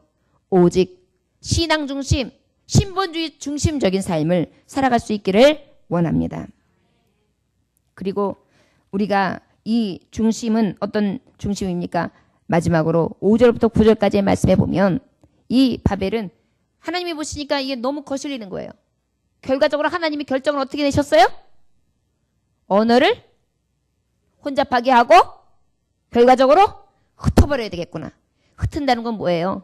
오직 신앙 중심, 신본주의 중심적인 삶을 살아갈 수 있기를 원합니다. 그리고 우리가 이 중심은 어떤 중심입니까? 마지막으로 5절부터 9절까지의 말씀해 보면 이 바벨은 하나님이 보시니까 이게 너무 거슬리는 거예요. 결과적으로 하나님이 결정을 어떻게 내셨어요? 언어를 혼잡하게 하고 결과적으로 흩어버려야 되겠구나. 흩은다는 건 뭐예요?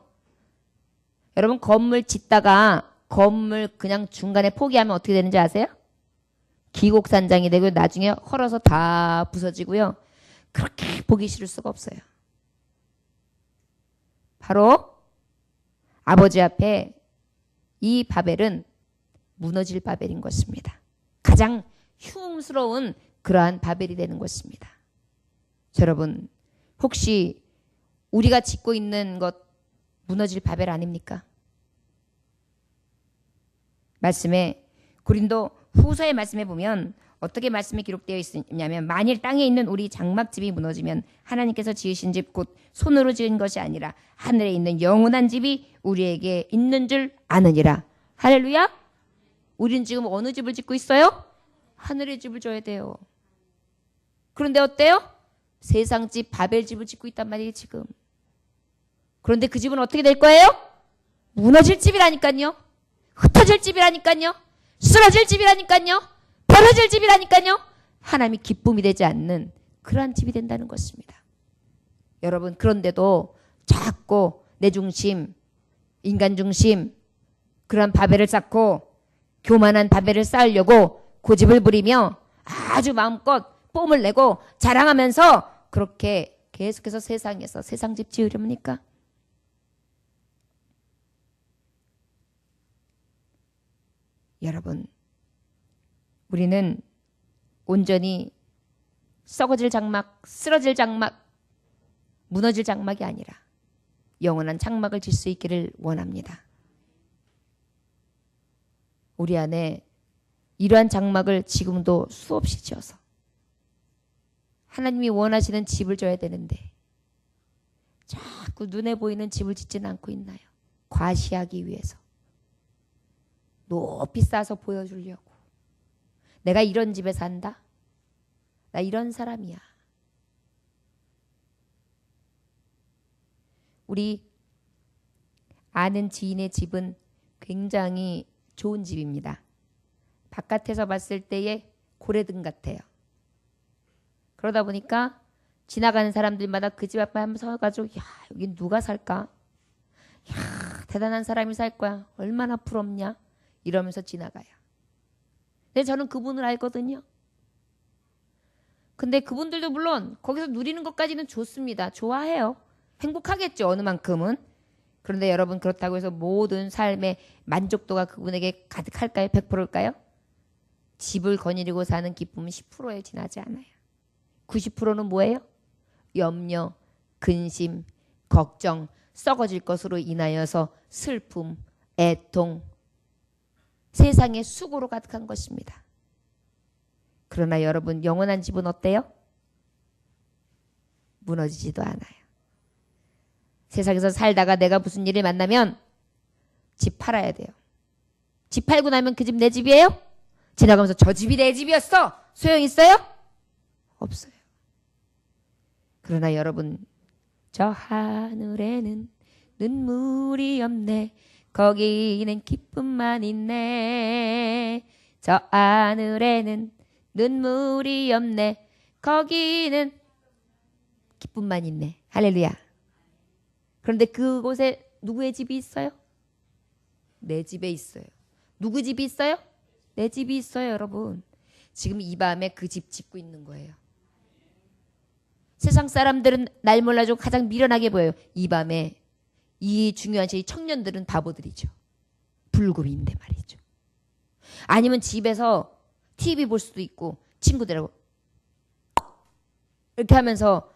여러분 건물 짓다가 건물 그냥 중간에 포기하면 어떻게 되는지 아세요? 기곡산장이 되고 나중에 헐어서 다 부서지고요. 그렇게 보기 싫을 수가 없어요. 바로 아버지 앞에 이 바벨은 무너질 바벨인 것입니다. 가장 흉스러운 그러한 바벨이 되는 것입니다. 여러분, 혹시 우리가 짓고 있는 것 무너질 바벨 아닙니까? 말씀에 고린도 후서의 말씀에 보면 어떻게 말씀이 기록되어 있냐면 만일 땅에 있는 우리 장막집이 무너지면 하나님께서 지으신 집 곧 손으로 지은 것이 아니라 하늘에 있는 영원한 집이 우리에게 있는 줄 아느니라. 할렐루야. 우린 지금 어느 집을 짓고 있어요? 하늘의 집을 져야 돼요. 그런데 어때요? 세상 집 바벨 집을 짓고 있단 말이에요 지금. 그런데 그 집은 어떻게 될 거예요? 무너질 집이라니까요. 흩어질 집이라니까요. 쓰러질 집이라니까요. 벌어질 집이라니까요. 하나님이 기쁨이 되지 않는 그러한 집이 된다는 것입니다. 여러분, 그런데도 자꾸 내 중심, 인간 중심, 그런 바벨을 쌓고 교만한 바벨을 쌓으려고 고집을 부리며 아주 마음껏 뽐을 내고 자랑하면서 그렇게 계속해서 세상에서 세상 집 지으렵니까? 여러분, 우리는 온전히 썩어질 장막, 쓰러질 장막, 무너질 장막이 아니라 영원한 장막을 질 수 있기를 원합니다. 우리 안에 이러한 장막을 지금도 수없이 지어서 하나님이 원하시는 집을 져야 되는데 자꾸 눈에 보이는 집을 짓지는 않고 있나요? 과시하기 위해서. 높이 쌓아서 보여주려고. 내가 이런 집에 산다? 나 이런 사람이야. 우리 아는 지인의 집은 굉장히 좋은 집입니다. 바깥에서 봤을 때의 고래등 같아요. 그러다 보니까 지나가는 사람들마다 그 집 앞에 한번 서가지고 야, 여기 누가 살까? 야, 대단한 사람이 살 거야. 얼마나 부럽냐? 이러면서 지나가요. 근데 저는 그분을 알거든요. 근데 그분들도 물론 거기서 누리는 것까지는 좋습니다. 좋아해요. 행복하겠죠. 어느 만큼은. 그런데 여러분, 그렇다고 해서 모든 삶의 만족도가 그분에게 가득할까요? 100%일까요? 집을 거느리고 사는 기쁨은 10%에 지나지 않아요. 90%는 뭐예요? 염려, 근심, 걱정, 썩어질 것으로 인하여서 슬픔, 애통, 세상의 수고로 가득한 것입니다. 그러나 여러분, 영원한 집은 어때요? 무너지지도 않아요. 세상에서 살다가 내가 무슨 일을 만나면 집 팔아야 돼요. 집 팔고 나면 그 집 내 집이에요? 지나가면서 저 집이 내 집이었어. 소용 있어요? 없어요. 그러나 여러분, 저 하늘에는 눈물이 없네. 거기는 기쁨만 있네. 저 하늘에는 눈물이 없네. 거기는 기쁨만 있네. 할렐루야. 그런데 그곳에 누구의 집이 있어요? 내 집에 있어요. 누구 집이 있어요? 내 집이 있어요, 여러분. 지금 이 밤에 그 집 짓고 있는 거예요. 세상 사람들은 날 몰라주고 가장 미련하게 보여요. 이 밤에 이 중요한 이 청년들은 바보들이죠. 불금인데 말이죠. 아니면 집에서 TV 볼 수도 있고 친구들하고 이렇게 하면서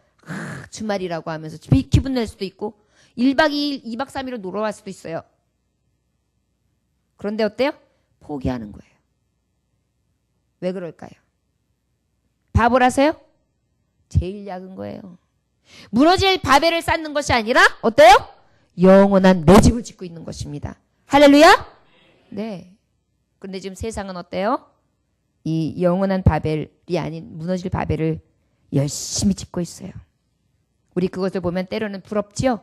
주말이라고 하면서 기분 낼 수도 있고 1박 2일, 2박 3일로 놀러 갈 수도 있어요. 그런데 어때요? 포기하는 거예요. 왜 그럴까요? 바보라서요? 제일 약은 거예요. 무너질 바벨을 쌓는 것이 아니라 어때요? 영원한 내 집을 짓고 있는 것입니다. 할렐루야? 네. 그런데 지금 세상은 어때요? 이 영원한 바벨이 아닌 무너질 바벨을 열심히 짓고 있어요. 우리 그것을 보면 때로는 부럽지요?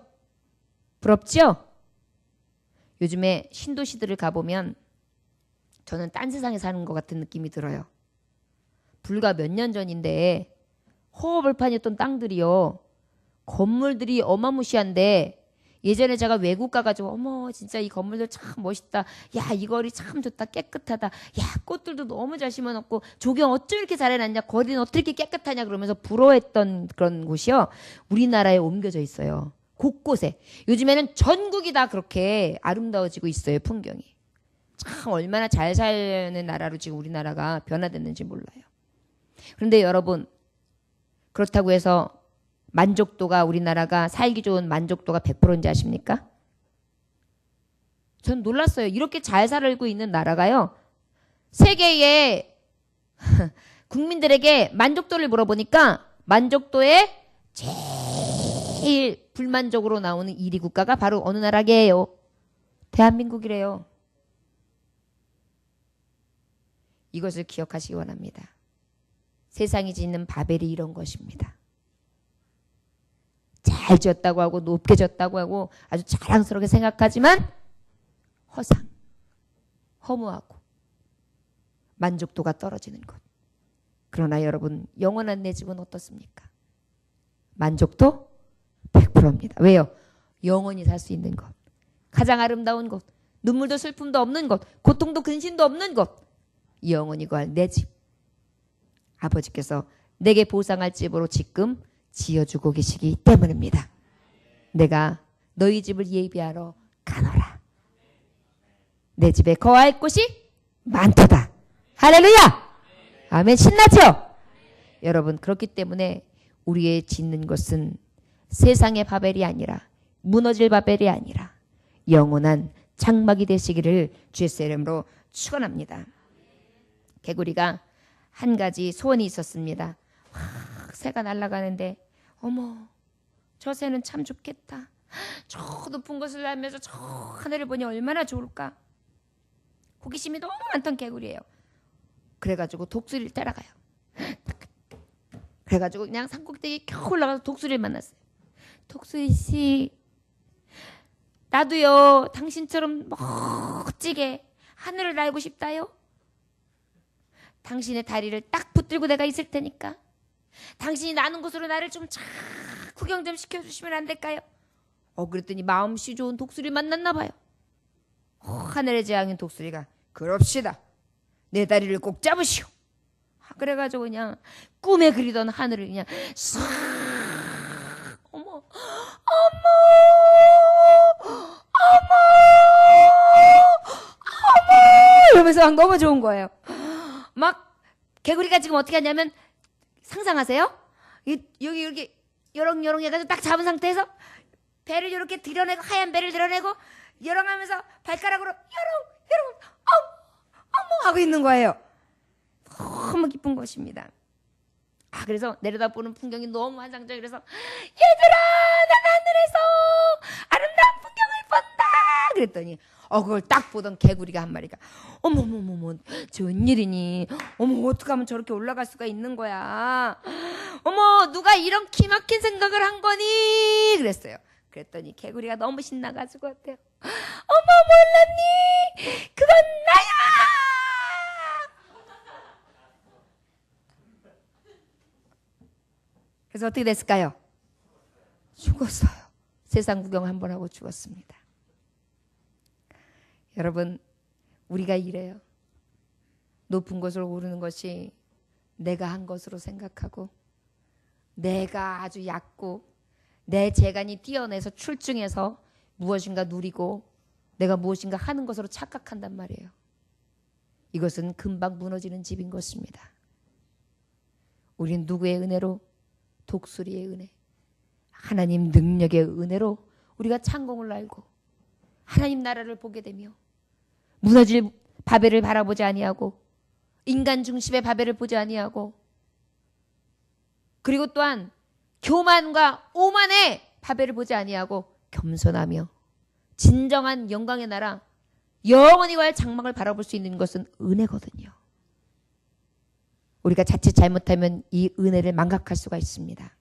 부럽지요? 요즘에 신도시들을 가보면 저는 딴 세상에 사는 것 같은 느낌이 들어요. 불과 몇 년 전인데 허허벌판이었던 땅들이요. 건물들이 어마무시한데 예전에 제가 외국 가가지고 어머 진짜 이 건물들 참 멋있다. 야 이 거리 참 좋다. 깨끗하다. 야 꽃들도 너무 잘 심어놓고 조경 어쩜 이렇게 잘 해놨냐. 거리는 어떻게 깨끗하냐 그러면서 부러워했던 그런 곳이요. 우리나라에 옮겨져 있어요. 곳곳에. 요즘에는 전국이 다 그렇게 아름다워지고 있어요. 풍경이. 참 얼마나 잘 사는 나라로 지금 우리나라가 변화됐는지 몰라요. 그런데 여러분 그렇다고 해서 만족도가 우리나라가 살기 좋은 만족도가 100%인지 아십니까? 전 놀랐어요. 이렇게 잘 살고 있는 나라가요. 세계의 국민들에게 만족도를 물어보니까 만족도에 제일 불만족으로 나오는 1위 국가가 바로 어느 나라게요? 대한민국이래요. 이것을 기억하시기 원합니다. 세상이 짓는 바벨이 이런 것입니다. 잘 지었다고 하고 높게 지었다고 하고 아주 자랑스럽게 생각하지만 허상, 허무하고 만족도가 떨어지는 것. 그러나 여러분 영원한 내 집은 어떻습니까? 만족도 100%입니다. 왜요? 영원히 살 수 있는 것. 가장 아름다운 곳. 눈물도 슬픔도 없는 곳. 고통도 근심도 없는 곳. 영원히 구할 내 집. 아버지께서 내게 보상할 집으로 지금 지어주고 계시기 때문입니다. 내가 너희 집을 예비하러 가노라. 내 집에 거할 곳이 많도다. 할렐루야! 아멘. 신나죠? 여러분 그렇기 때문에 우리의 짓는 것은 세상의 바벨이 아니라 무너질 바벨이 아니라 영원한 장막이 되시기를 주의 이름으로 축원합니다. 개구리가 한 가지 소원이 있었습니다. 새가 날아가는데 어머 저 새는 참 좋겠다. 저 높은 곳을 날면서 저 하늘을 보니 얼마나 좋을까. 호기심이 너무 많던 개구리예요. 그래가지고 독수리를 따라가요. 그래가지고 그냥 산꼭대기에 겨우 올라가서 독수리를 만났어요. 독수리씨 나도요 당신처럼 멋지게 하늘을 날고 싶다요. 당신의 다리를 딱 붙들고 내가 있을 테니까 당신이 나는 곳으로 나를 좀 쫙 구경 좀 시켜주시면 안 될까요? 그랬더니 마음씨 좋은 독수리 만났나 봐요. 하늘의 재앙인 독수리가 그럽시다. 내 다리를 꼭 잡으시오. 그래가지고 그냥 꿈에 그리던 하늘을 그냥 싹 어머 어머 어머 어머 이러면서 막 너무 좋은 거예요. 막 개구리가 지금 어떻게 하냐면 상상하세요? 여기 이렇게 요렁요렁 해가지고 딱 잡은 상태에서 배를 이렇게 드러내고 하얀 배를 드러내고 요렁하면서 발가락으로 요렁 어머 하고 있는 거예요. 너무 기쁜 것입니다. 그래서 내려다보는 풍경이 너무 환상적이라서 얘들아 난 하늘에서 아름다운 풍경을 본다 그랬더니 그걸 딱 보던 개구리가 한 마리가 어머머머머 저 웬일이니. 어머 어떻게 하면 저렇게 올라갈 수가 있는 거야. 어머 누가 이런 기막힌 생각을 한 거니 그랬어요. 그랬더니 개구리가 너무 신나가지고 어때요. 어머 몰랐니 그건 나야. 그래서 어떻게 됐을까요? 죽었어요. 세상 구경 한번 하고 죽었습니다. 여러분 우리가 이래요. 높은 곳으로 오르는 것이 내가 한 것으로 생각하고 내가 아주 얕고 내 재간이 뛰어내서 출중해서 무엇인가 누리고 내가 무엇인가 하는 것으로 착각한단 말이에요. 이것은 금방 무너지는 집인 것입니다. 우린 누구의 은혜로? 독수리의 은혜, 하나님 능력의 은혜로 우리가 창공을 알고 하나님 나라를 보게 되며 무너질 바벨을 바라보지 아니하고 인간 중심의 바벨을 보지 아니하고 그리고 또한 교만과 오만의 바벨을 보지 아니하고 겸손하며 진정한 영광의 나라 영원히 갈 장막을 바라볼 수 있는 것은 은혜거든요. 우리가 자칫 잘못하면 이 은혜를 망각할 수가 있습니다.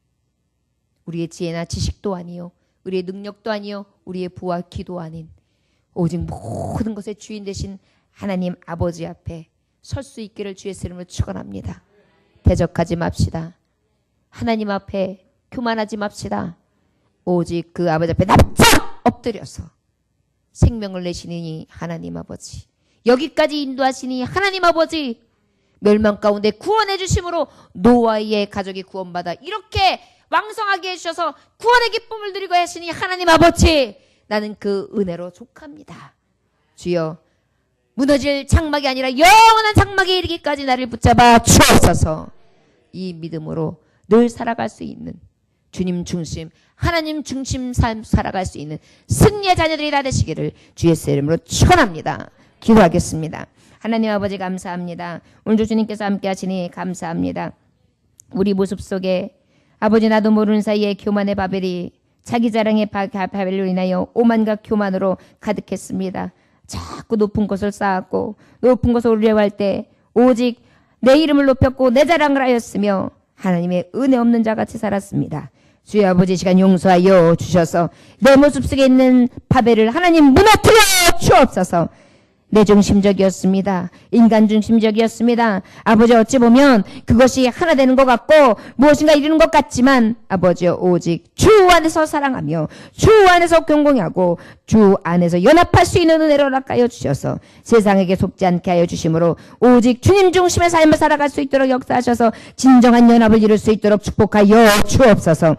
우리의 지혜나 지식도 아니요, 우리의 능력도 아니요, 우리의 부와 기도 아닌 오직 모든 것의 주인 되신 하나님 아버지 앞에 설 수 있기를 주의 이름으로 축원합니다. 대적하지 맙시다. 하나님 앞에 교만하지 맙시다. 오직 그 아버지 앞에 납작 엎드려서 생명을 내시니 하나님 아버지, 여기까지 인도하시니 하나님 아버지, 멸망 가운데 구원해 주심으로 노아의 가족이 구원받아 이렇게 왕성하게 해주셔서 구원의 기쁨을 누리고 하시니 하나님 아버지, 나는 그 은혜로 족합니다. 주여, 무너질 장막이 아니라 영원한 장막에 이르기까지 나를 붙잡아 주옵소서. 이 믿음으로 늘 살아갈 수 있는 주님 중심, 하나님 중심 삶 살아갈 수 있는 승리의 자녀들이 다 되시기를 주의 이름으로 축원합니다. 기도하겠습니다. 하나님 아버지 감사합니다. 오늘도 주님께서 함께 하시니 감사합니다. 우리 모습 속에 아버지 나도 모르는 사이에 교만의 바벨이 자기 자랑의 바벨로 인하여 오만과 교만으로 가득했습니다. 자꾸 높은 것을 쌓았고 높은 것을 올리려고 할 때 오직 내 이름을 높였고 내 자랑을 하였으며 하나님의 은혜 없는 자같이 살았습니다. 주여 아버지, 시간 용서하여 주셔서 내 모습 속에 있는 바벨을 하나님 무너뜨려 주옵소서. 내 중심적이었습니다. 인간 중심적이었습니다. 아버지, 어찌 보면 그것이 하나 되는 것 같고 무엇인가 이루는 것 같지만 아버지, 오직 주 안에서 사랑하며 주 안에서 경공하고 주 안에서 연합할 수 있는 은혜로 허락하여 주셔서 세상에게 속지 않게 하여 주심으로 오직 주님 중심의 삶을 살아갈 수 있도록 역사하셔서 진정한 연합을 이룰 수 있도록 축복하여 주옵소서.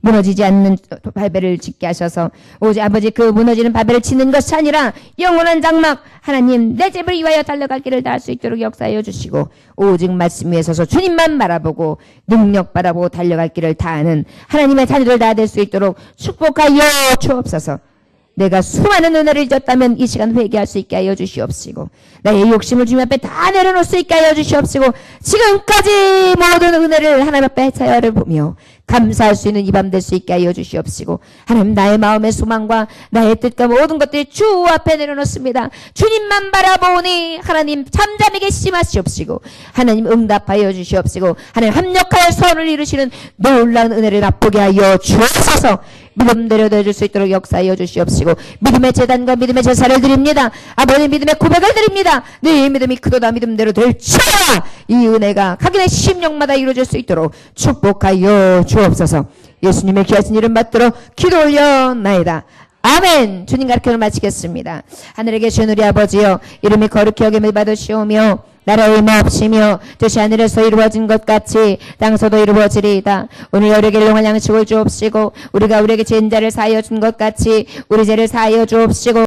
무너지지 않는 바벨을 짓게 하셔서 오직 아버지, 그 무너지는 바벨을 치는 것이 아니라 영원한 장막, 하나님 내 집을 위하여 달려갈 길을 다 할 수 있도록 역사하여 주시고 오직 말씀 위에 서서 주님만 바라보고 능력 바라보고 달려갈 길을 다하는 하나님의 자녀들 다 될 수 있도록 축복하여 주옵소서. 내가 수많은 은혜를 잊었다면 이 시간 회개할 수 있게 하여 주시옵시고 나의 욕심을 주님 앞에 다 내려놓을 수 있게 하여 주시옵시고 지금까지 모든 은혜를 하나님 앞에 차야를 보며 감사할 수 있는 이 밤 될 수 있게 하여 주시옵시고 하나님, 나의 마음의 소망과 나의 뜻과 모든 것들이 주 앞에 내려놓습니다. 주님만 바라보니 하나님 잠잠히 계시마시옵시고 하나님 응답하여 주시옵시고 하나님 합력하여 선을 이루시는 놀라운 은혜를 맛보게 하여 주옵소서. 믿음대로 되어줄 수 있도록 역사하여 주시옵시고 믿음의 제단과 믿음의 제사를 드립니다. 아버지, 믿음의 고백을 드립니다. 네 믿음이 크도다 믿음대로 될지어다. 이 은혜가 각인의 심령마다 이루어질 수 있도록 축복하여 주옵소서. 예수님의 귀하신 이름 받들어 기도 올려나이다. 아멘. 주님 가르침을 마치겠습니다. 하늘에 계신 우리 아버지여, 이름이 거룩히 여김을 받으시오며 나라의 마옵시며 뜻이 하늘에서 이루어진 것 같이 땅에서도 이루어지리이다. 오늘 우리에게 일용할 양식을 주옵시고 우리가 우리에게 죄인 자를 사하여 준 것 같이 우리 죄를 사하여 주옵시고